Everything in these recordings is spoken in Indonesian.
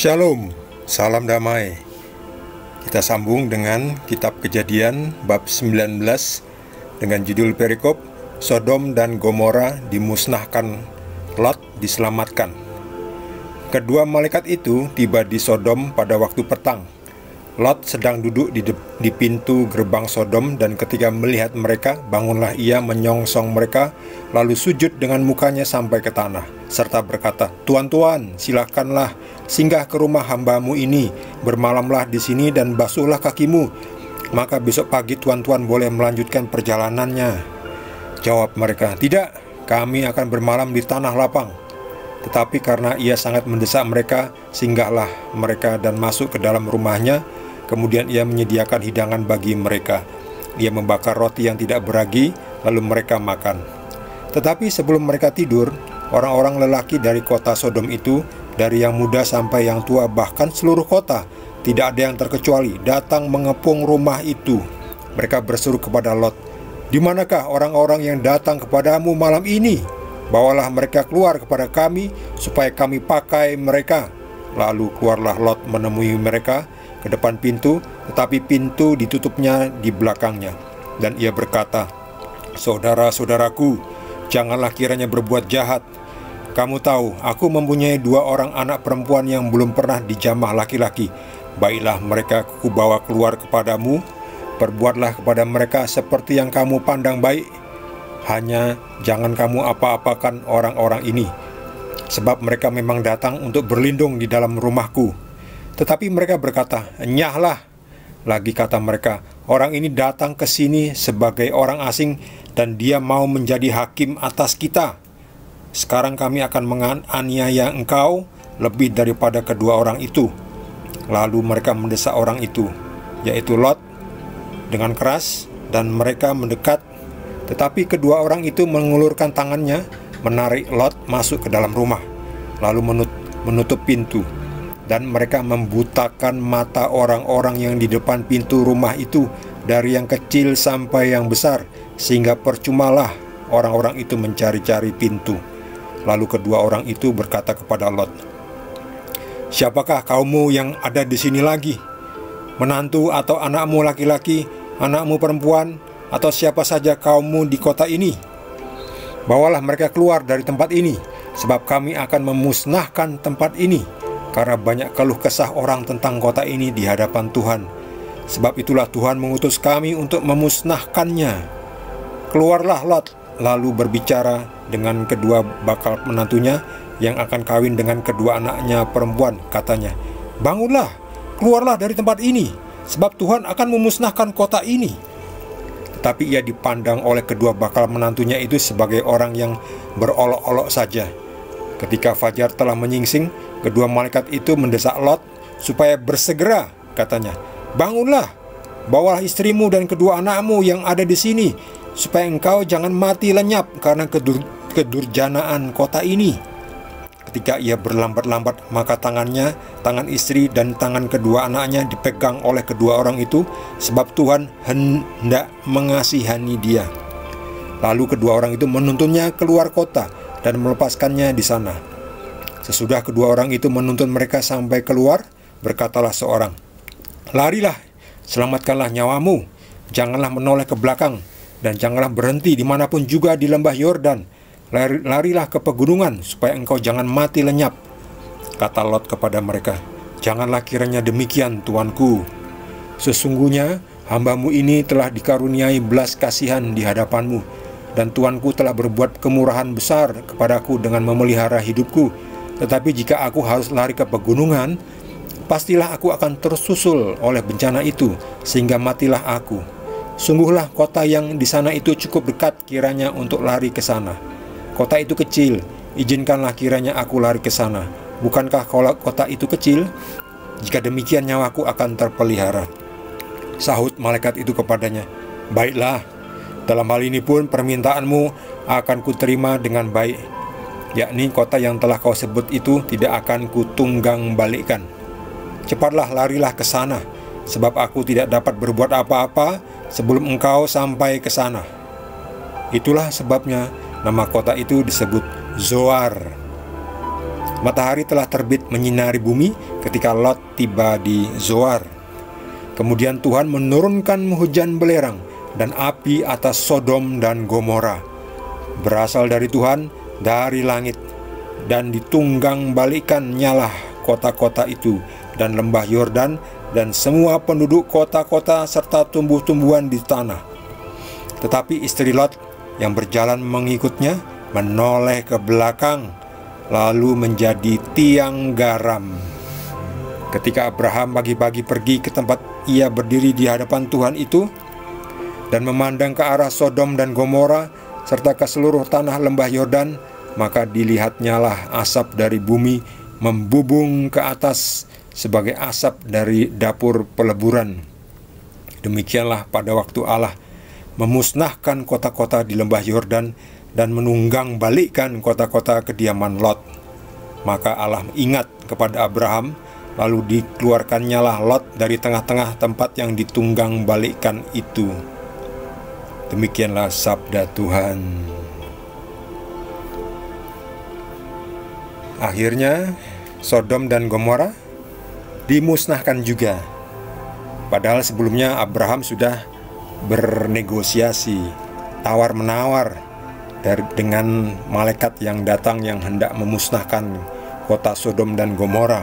Shalom, salam damai. Kita sambung dengan kitab Kejadian bab 19 dengan judul perikop Sodom dan Gomora dimusnahkan, Lot diselamatkan. Kedua malaikat itu tiba di Sodom pada waktu petang. Lot sedang duduk di pintu gerbang Sodom, dan ketika melihat mereka, bangunlah ia menyongsong mereka, lalu sujud dengan mukanya sampai ke tanah, serta berkata, "Tuan-tuan, silakanlah singgah ke rumah hambamu ini, bermalamlah di sini dan basuhlah kakimu, maka besok pagi tuan-tuan boleh melanjutkan perjalanannya." Jawab mereka, "Tidak, kami akan bermalam di tanah lapang." Tetapi karena ia sangat mendesak mereka, singgahlah mereka dan masuk ke dalam rumahnya. Kemudian ia menyediakan hidangan bagi mereka. Ia membakar roti yang tidak beragi, lalu mereka makan. Tetapi sebelum mereka tidur, orang-orang lelaki dari kota Sodom itu, dari yang muda sampai yang tua, bahkan seluruh kota, tidak ada yang terkecuali, datang mengepung rumah itu. Mereka berseru kepada Lot, "Di manakah orang-orang yang datang kepadamu malam ini? Bawalah mereka keluar kepada kami, supaya kami pakai mereka." Lalu keluarlah Lot menemui mereka ke depan pintu, tetapi pintu ditutupnya di belakangnya. Dan ia berkata, "Saudara-saudaraku, janganlah kiranya berbuat jahat. Kamu tahu, aku mempunyai 2 orang anak perempuan yang belum pernah dijamah laki-laki. Baiklah, mereka kubawa keluar kepadamu. Perbuatlah kepada mereka seperti yang kamu pandang baik. Hanya jangan kamu apa-apakan orang-orang ini, sebab mereka memang datang untuk berlindung di dalam rumahku." Tetapi mereka berkata, "Enyahlah." Lagi kata mereka, "Orang ini datang ke sini sebagai orang asing, dan dia mau menjadi hakim atas kita. Sekarang kami akan menganiaya engkau lebih daripada kedua orang itu." Lalu mereka mendesak orang itu, yaitu Lot, dengan keras, dan mereka mendekat. Tetapi kedua orang itu mengulurkan tangannya, menarik Lot masuk ke dalam rumah, lalu menutup pintu. Dan mereka membutakan mata orang-orang yang di depan pintu rumah itu, dari yang kecil sampai yang besar, sehingga percumalah orang-orang itu mencari-cari pintu. Lalu kedua orang itu berkata kepada Lot, "Siapakah kaummu yang ada di sini lagi? Menantu atau anakmu laki-laki, anakmu perempuan, atau siapa saja kaummu di kota ini? Bawalah mereka keluar dari tempat ini, sebab kami akan memusnahkan tempat ini. Karena banyak keluh kesah orang tentang kota ini di hadapan Tuhan. Sebab itulah Tuhan mengutus kami untuk memusnahkannya." Keluarlah Lot, lalu berbicara dengan kedua bakal menantunya yang akan kawin dengan kedua anaknya perempuan. Katanya, "Bangunlah, keluarlah dari tempat ini, sebab Tuhan akan memusnahkan kota ini." Tetapi ia dipandang oleh kedua bakal menantunya itu sebagai orang yang berolok-olok saja. Ketika fajar telah menyingsing, kedua malaikat itu mendesak Lot supaya bersegera. Katanya, "Bangunlah, bawalah istrimu dan kedua anakmu yang ada di sini, supaya engkau jangan mati lenyap karena kedurjanaan kota ini." Ketika ia berlambat-lambat, maka tangan istri dan tangan kedua anaknya dipegang oleh kedua orang itu, sebab Tuhan hendak mengasihani dia. Lalu kedua orang itu menuntunnya keluar kota dan melepaskannya di sana. Sesudah kedua orang itu menuntun mereka sampai keluar, berkatalah seorang, "Larilah, selamatkanlah nyawamu, janganlah menoleh ke belakang, dan janganlah berhenti dimanapun juga di lembah Yordan. Larilah ke pegunungan, supaya engkau jangan mati lenyap." Kata Lot kepada mereka, "Janganlah kiranya demikian, tuanku. Sesungguhnya hambamu ini telah dikaruniai belas kasihan di hadapanmu, dan tuanku telah berbuat kemurahan besar kepadaku dengan memelihara hidupku. Tetapi jika aku harus lari ke pegunungan, pastilah aku akan tersusul oleh bencana itu, sehingga matilah aku. Sungguhlah kota yang di sana itu cukup dekat kiranya untuk lari ke sana. Kota itu kecil, izinkanlah kiranya aku lari ke sana. Bukankah kota itu kecil? Jika demikian nyawaku akan terpelihara." Sahut malaikat itu kepadanya, "Baiklah, dalam hal ini pun permintaanmu akan kuterima dengan baik, yakni kota yang telah kau sebut itu tidak akan kutunggang balikkan. Cepatlah larilah ke sana, sebab aku tidak dapat berbuat apa-apa sebelum engkau sampai ke sana." Itulah sebabnya nama kota itu disebut Zoar. Matahari telah terbit menyinari bumi ketika Lot tiba di Zoar. Kemudian Tuhan menurunkan hujan belerang dan api atas Sodom dan Gomora, berasal dari Tuhan dari langit, dan ditunggang balikan nyalah kota-kota itu dan lembah Yordan dan semua penduduk kota-kota serta tumbuh-tumbuhan di tanah. Tetapi istri Lot yang berjalan mengikutnya menoleh ke belakang, lalu menjadi tiang garam. Ketika Abraham pagi-pagi pergi ke tempat ia berdiri di hadapan Tuhan itu, dan memandang ke arah Sodom dan Gomora, serta ke seluruh tanah lembah Yordan, maka dilihatnyalah asap dari bumi membubung ke atas sebagai asap dari dapur peleburan. Demikianlah pada waktu Allah memusnahkan kota-kota di lembah Yordan dan menunggang balikkan kota-kota kediaman Lot. Maka Allah ingat kepada Abraham, lalu dikeluarkannyalah Lot dari tengah-tengah tempat yang ditunggang balikkan itu. Demikianlah sabda Tuhan. Akhirnya Sodom dan Gomora dimusnahkan juga. Padahal sebelumnya Abraham sudah bernegosiasi, tawar-menawar dengan malaikat yang datang yang hendak memusnahkan kota Sodom dan Gomora.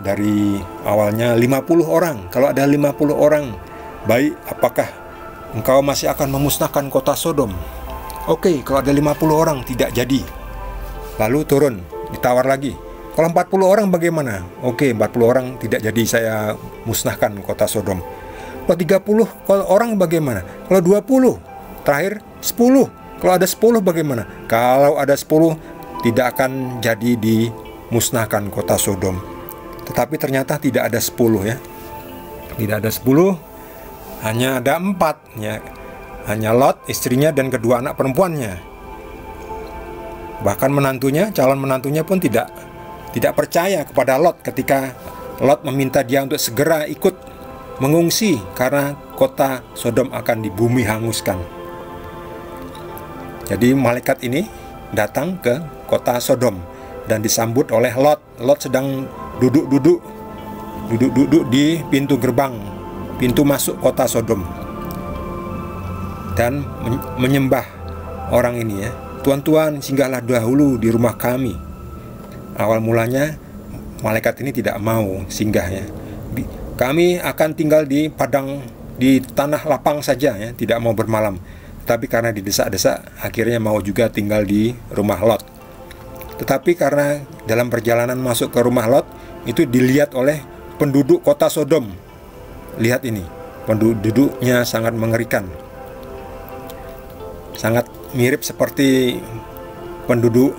Dari awalnya 50 orang. Kalau ada 50 orang, baik, apakah engkau masih akan memusnahkan kota Sodom? Oke, kalau ada 50 orang tidak jadi. Lalu turun, ditawar lagi. Kalau 40 orang bagaimana? Oke, 40 orang tidak jadi saya musnahkan kota Sodom. Kalau 30 orang bagaimana? Kalau 20, terakhir 10. Kalau ada 10 bagaimana? Kalau ada 10 tidak akan jadi dimusnahkan kota Sodom. Tetapi ternyata tidak ada 10 ya. Tidak ada 10, hanya ada 4 ya. Hanya Lot, istrinya dan kedua anak perempuannya. Bahkan menantunya, calon menantunya pun tidak percaya kepada Lot ketika Lot meminta dia untuk segera ikut mengungsi karena kota Sodom akan dibumi hanguskan. Jadi malaikat ini datang ke kota Sodom dan disambut oleh Lot. Lot sedang duduk-duduk di pintu gerbang, pintu masuk kota Sodom, dan menyembah orang ini ya. Tuan-tuan, singgahlah dahulu di rumah kami. Awal mulanya malaikat ini tidak mau singgah ya. Kami akan tinggal di padang, di tanah lapang saja ya, tidak mau bermalam. Tapi karena didesak-desak, akhirnya mau juga tinggal di rumah Lot. Tetapi karena dalam perjalanan masuk ke rumah Lot, itu dilihat oleh penduduk kota Sodom. Lihat ini, penduduknya sangat mengerikan. Sangat mirip seperti penduduk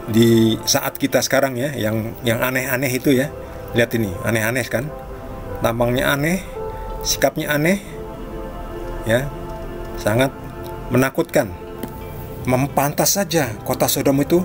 di saat kita sekarang ya, yang aneh-aneh itu ya. Lihat ini, aneh-aneh kan? Tampangnya aneh, sikapnya aneh. Ya, sangat menakutkan. Pantas saja kota Sodom itu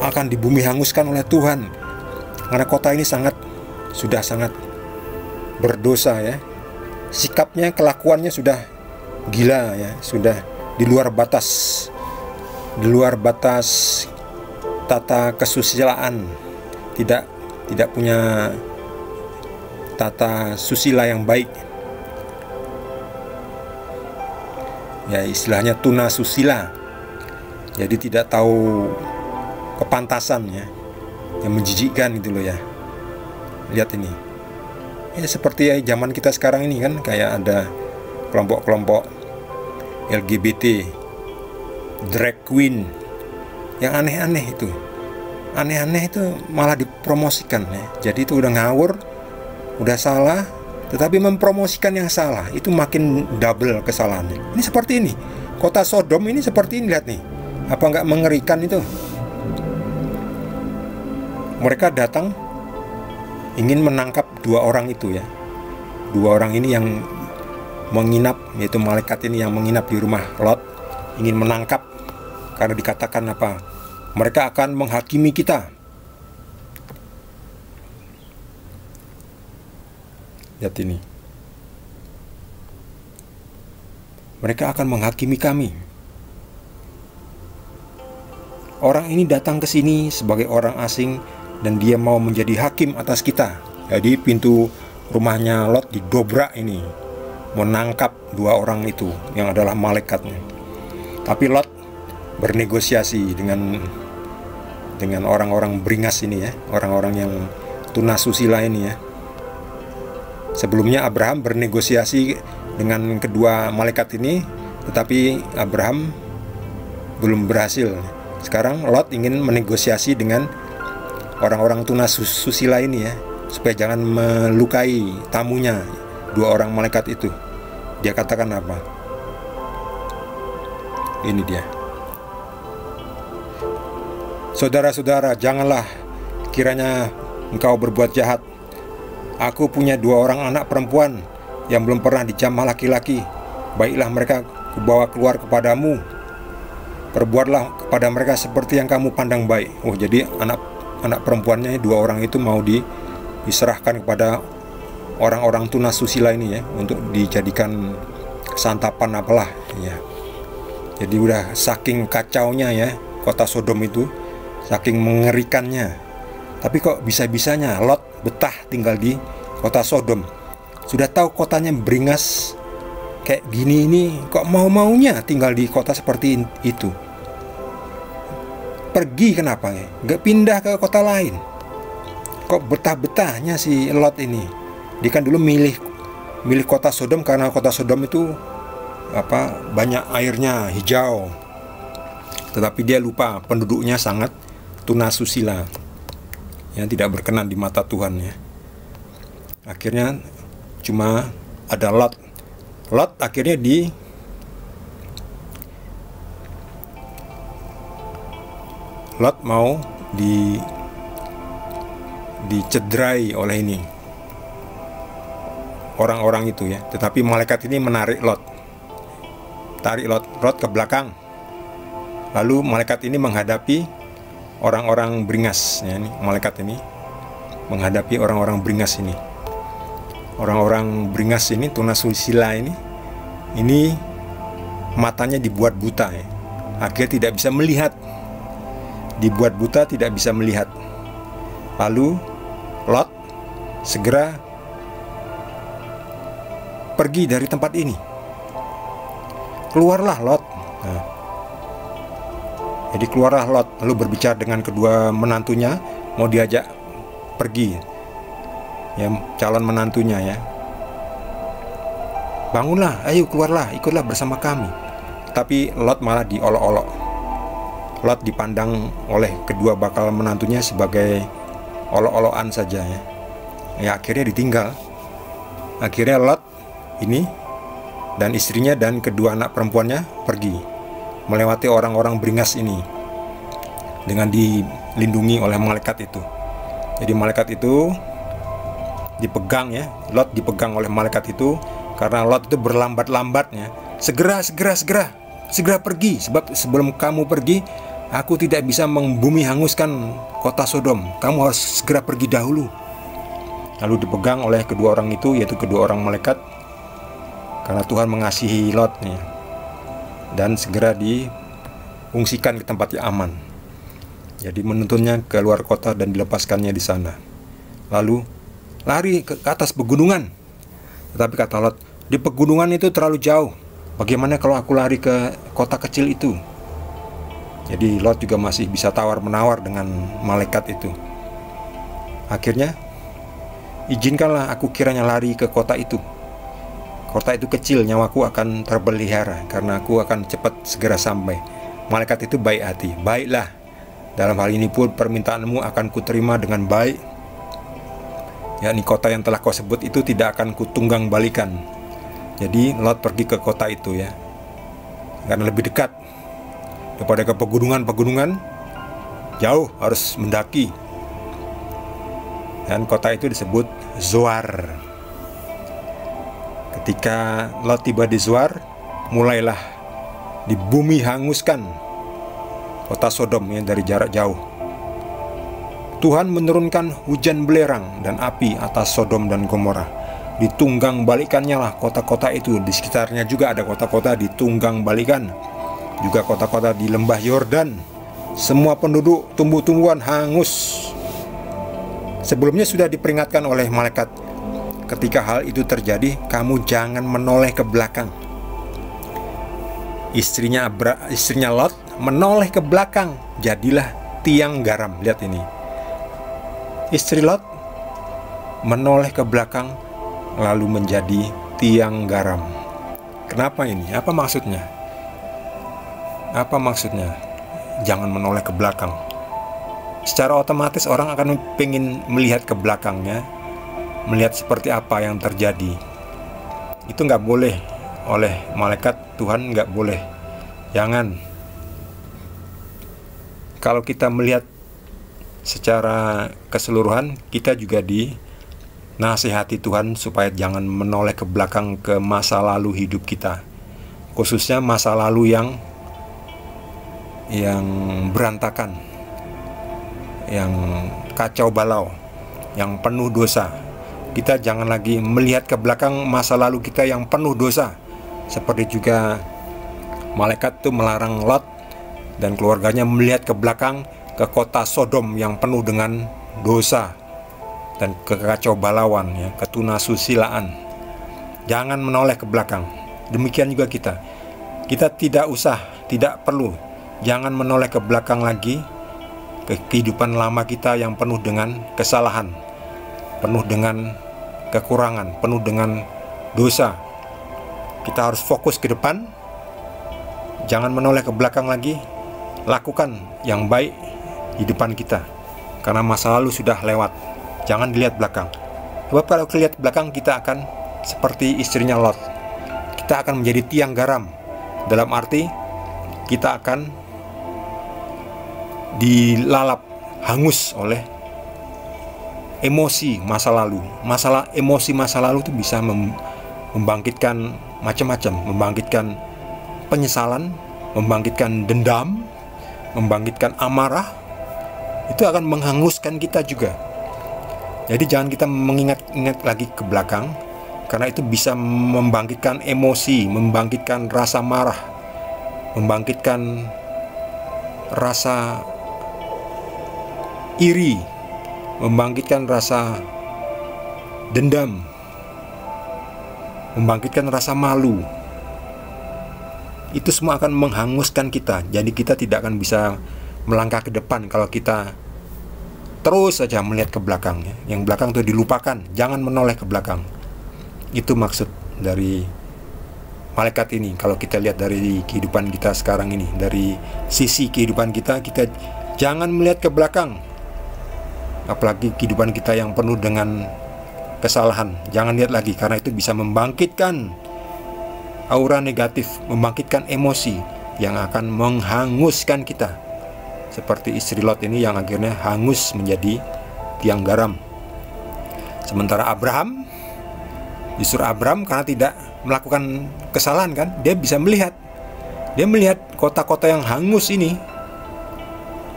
akan dibumi hanguskan oleh Tuhan, karena kota ini sudah sangat berdosa ya. Sikapnya, kelakuannya sudah gila ya, sudah di luar batas tata kesusilaan, tidak punya tata susila yang baik. Ya, istilahnya tuna susila. Jadi tidak tahu kepantasan ya, yang menjijikkan gitu loh ya. Lihat ini. Ya seperti ya zaman kita sekarang ini kan, kayak ada kelompok-kelompok LGBT, drag queen, yang aneh-aneh itu. Aneh-aneh itu malah dipromosikan ya. Jadi itu udah ngawur, udah salah, tetapi mempromosikan yang salah, itu makin double kesalahannya. Ini seperti ini, kota Sodom ini seperti ini, lihat nih. Apa nggak mengerikan itu? Mereka datang ingin menangkap 2 orang itu ya. 2 orang ini yang menginap, yaitu malaikat ini yang menginap di rumah Lot, ingin menangkap karena dikatakan apa? Mereka akan menghakimi kita. Lihat ini. Mereka akan menghakimi kami. orang ini datang ke sini sebagai orang asing dan dia mau menjadi hakim atas kita. Jadi pintu rumahnya Lot didobrak ini, menangkap dua orang itu yang adalah malaikatnya. Tapi Lot bernegosiasi dengan orang-orang beringas ini ya, orang-orang yang tunasusila ini ya. Sebelumnya Abraham bernegosiasi dengan kedua malaikat ini, tetapi Abraham belum berhasil. Sekarang Lot ingin menegosiasi dengan orang-orang tunasusila ini ya, supaya jangan melukai tamunya, dua orang malaikat itu. Dia katakan apa? Ini dia. Saudara-saudara, janganlah kiranya engkau berbuat jahat. Aku punya dua orang anak perempuan yang belum pernah dijamah laki-laki. Baiklah mereka kubawa keluar kepadamu. Perbuatlah kepada mereka seperti yang kamu pandang baik. Oh, jadi anak perempuannya dua orang itu mau diserahkan kepada orang-orang tunasusila ini ya, untuk dijadikan santapan apalah ya. Jadi udah saking kacaunya ya kota Sodom itu, saking mengerikannya. Tapi kok bisa-bisanya Lot betah tinggal di kota Sodom? Sudah tahu kotanya beringas kayak gini ini, kok mau-maunya tinggal di kota seperti itu? Pergi kenapa ya? Gak pindah ke kota lain? Kok betah-betahnya si Lot ini? Dia kan dulu milih kota Sodom karena kota Sodom itu banyak airnya, hijau. Tetapi dia lupa penduduknya sangat tunasusila, yang tidak berkenan di mata Tuhan ya. Akhirnya cuma ada Lot. Lot akhirnya Lot mau dicederai oleh ini orang-orang itu ya. Tetapi malaikat ini menarik Lot, tarik Lot ke belakang. Lalu malaikat ini menghadapi orang-orang beringas ya, ini malaikat ini menghadapi orang-orang beringas ini. Orang-orang beringas ini, tunasusila ini matanya dibuat buta ya. Akhirnya tidak bisa melihat. Dibuat buta, tidak bisa melihat. Lalu Lot segera pergi dari tempat ini. Keluarlah Lot. Nah, jadi keluarlah Lot, lalu berbicara dengan kedua menantunya, mau diajak pergi ya, calon menantunya ya. Bangunlah, ayo keluarlah, ikutlah bersama kami. Tapi Lot malah diolok-olok. Lot dipandang oleh kedua bakal menantunya sebagai olok-olokan saja ya. Ya akhirnya ditinggal. Akhirnya Lot ini dan istrinya dan kedua anak perempuannya pergi melewati orang-orang beringas ini dengan dilindungi oleh malaikat itu. Jadi malaikat itu dipegang ya, Lot dipegang oleh malaikat itu karena Lot itu berlambat-lambatnya. Segera pergi, sebab sebelum kamu pergi aku tidak bisa membumi hanguskan kota Sodom. Kamu harus segera pergi dahulu. Lalu dipegang oleh kedua orang itu, yaitu kedua orang malaikat, karena Tuhan mengasihi Lot nih, dan segera diungsikan ke tempat yang aman. Jadi menuntunnya ke luar kota dan dilepaskannya di sana. Lalu lari ke atas pegunungan. Tetapi kata Lot, di pegunungan itu terlalu jauh. Bagaimana kalau aku lari ke kota kecil itu? Jadi Lot juga masih bisa tawar-menawar dengan malaikat itu. Akhirnya, izinkanlah aku kiranya lari ke kota itu. Kota itu kecil, nyawaku akan terpelihara, karena aku akan cepat segera sampai. Malaikat itu baik hati. Baiklah, dalam hal ini pun permintaanmu akan kuterima dengan baik. Yakni kota yang telah kau sebut itu tidak akan kutunggang balikan. Jadi Lot pergi ke kota itu ya, karena lebih dekat daripada ke pegunungan-pegunungan, jauh harus mendaki. Dan kota itu disebut Zoar. Ketika Lot tiba di Zoar, mulailah dibumi hanguskan kota Sodom ya, dari jarak jauh. Tuhan menurunkan hujan belerang dan api atas Sodom dan Gomora. Ditunggang balikannya lah kota-kota itu. Di sekitarnya juga ada kota-kota ditunggang balikan. Juga kota-kota di lembah Yordan semua penduduk tumbuh-tumbuhan hangus. Sebelumnya sudah diperingatkan oleh malaikat, ketika hal itu terjadi, kamu jangan menoleh ke belakang. Istrinya Lot menoleh ke belakang, jadilah tiang garam. Lihat ini, istri Lot menoleh ke belakang lalu menjadi tiang garam. Kenapa ini? Apa maksudnya? Apa maksudnya? Jangan menoleh ke belakang. Secara otomatis orang akan pengen melihat ke belakangnya, melihat seperti apa yang terjadi. Itu nggak boleh oleh malaikat Tuhan, nggak boleh. Jangan. Kalau kita melihat secara keseluruhan, kita juga dinasihati Tuhan supaya jangan menoleh ke belakang ke masa lalu hidup kita, khususnya masa lalu yang berantakan, yang kacau balau, yang penuh dosa. Kita jangan lagi melihat ke belakang masa lalu kita yang penuh dosa. Seperti juga malaikat itu melarang Lot dan keluarganya melihat ke belakang ke kota Sodom yang penuh dengan dosa dan kekacau balauan, ya, ketunasusilaan. Jangan menoleh ke belakang. Demikian juga kita tidak perlu, jangan menoleh ke belakang lagi ke kehidupan lama kita yang penuh dengan kesalahan, penuh dengan kekurangan, penuh dengan dosa. Kita harus fokus ke depan, jangan menoleh ke belakang lagi. Lakukan yang baik di depan kita, karena masa lalu sudah lewat. Jangan dilihat belakang, sebab kalau dilihat belakang kita akan seperti istrinya Lot. Kita akan menjadi tiang garam, dalam arti kita akan dilalap, hangus oleh emosi masa lalu. Emosi masa lalu itu bisa membangkitkan macam-macam, membangkitkan penyesalan, membangkitkan dendam, membangkitkan amarah. Itu akan menghanguskan kita juga. Jadi jangan kita mengingat-ingat lagi ke belakang, karena itu bisa membangkitkan emosi, membangkitkan rasa marah, membangkitkan rasa iri, membangkitkan rasa dendam, membangkitkan rasa malu. Itu semua akan menghanguskan kita. Jadi kita tidak akan bisa melangkah ke depan kalau kita terus saja melihat ke belakang. Yang belakang itu dilupakan, jangan menoleh ke belakang. Itu maksud dari malaikat ini. Kalau kita lihat dari kehidupan kita sekarang ini, dari sisi kehidupan kita jangan melihat ke belakang. Apalagi kehidupan kita yang penuh dengan kesalahan, jangan lihat lagi, karena itu bisa membangkitkan aura negatif, membangkitkan emosi yang akan menghanguskan kita. Seperti istri Lot ini yang akhirnya hangus menjadi tiang garam. Sementara Abraham, justru Abraham karena tidak melakukan kesalahan kan, dia bisa melihat. Dia melihat kota-kota yang hangus ini.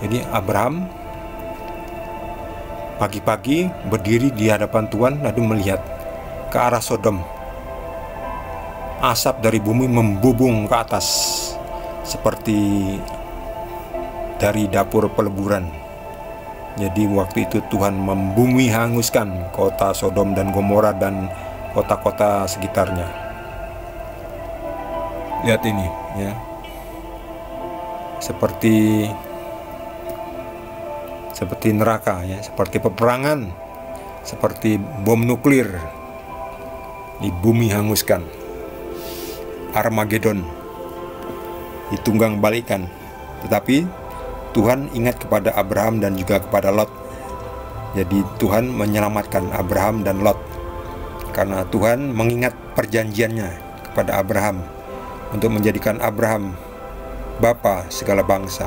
Jadi Abraham pagi-pagi berdiri di hadapan Tuhan lalu melihat ke arah Sodom. Asap dari bumi membubung ke atas seperti dari dapur peleburan. Jadi waktu itu Tuhan membumi hanguskan kota Sodom dan Gomora dan kota-kota sekitarnya. Lihat ini, ya. Seperti neraka, ya, seperti peperangan, seperti bom nuklir di bumi hanguskan. Armageddon ditunggang balikan. Tetapi Tuhan ingat kepada Abraham dan juga kepada Lot. Jadi Tuhan menyelamatkan Abraham dan Lot, karena Tuhan mengingat perjanjiannya kepada Abraham untuk menjadikan Abraham bapa segala bangsa.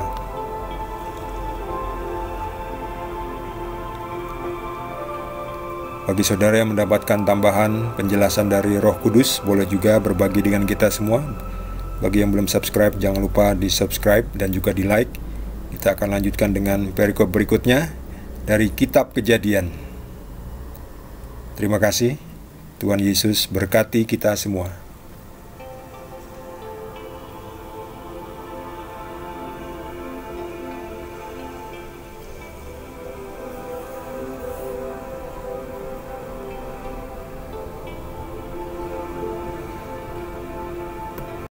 Bagi saudara yang mendapatkan tambahan penjelasan dari Roh Kudus, boleh juga berbagi dengan kita semua. Bagi yang belum subscribe, jangan lupa di subscribe dan juga di like. Kita akan lanjutkan dengan perikop berikutnya dari Kitab Kejadian. Terima kasih. Tuhan Yesus berkati kita semua.